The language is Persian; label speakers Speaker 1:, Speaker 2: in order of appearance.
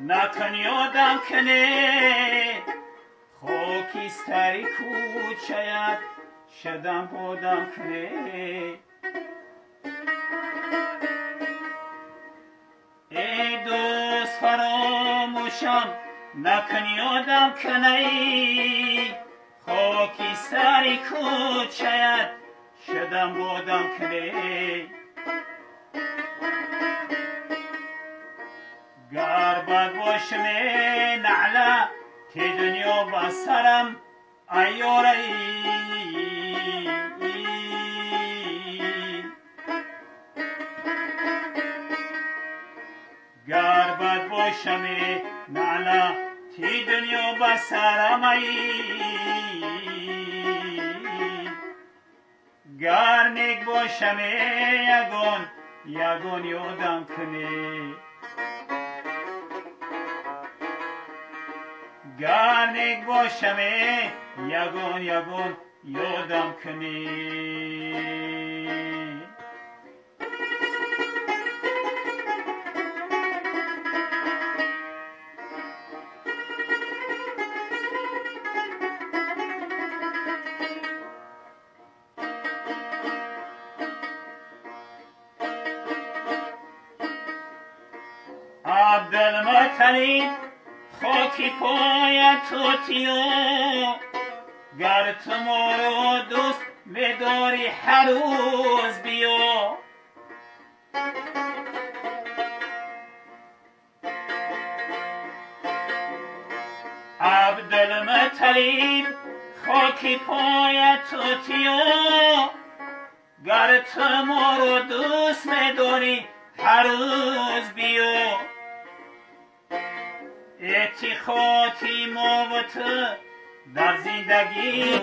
Speaker 1: نکن یادم کنه خاکستری کوچه‌ات شدم بودم کنه ای دوست فراموشم نکن یادم کنه خاکستری کوچه‌ات شدم بودم کنه گر بد باشم نعله تی دنیا بسرم ایاره گر بد باشم نعله تی دنیا بسرم گر نیک باشم یگان یادم کنه گر نیک باشم یگان یادم کنی عبدالمطلب خاکی پای توتیو گر تو ما رو دوست بداری هر روز بیا عبدالمطلب خاکی پای توتیو گر تو ما رو دوست بداری هر روز بیا اتخاطی ما و تو در زندگی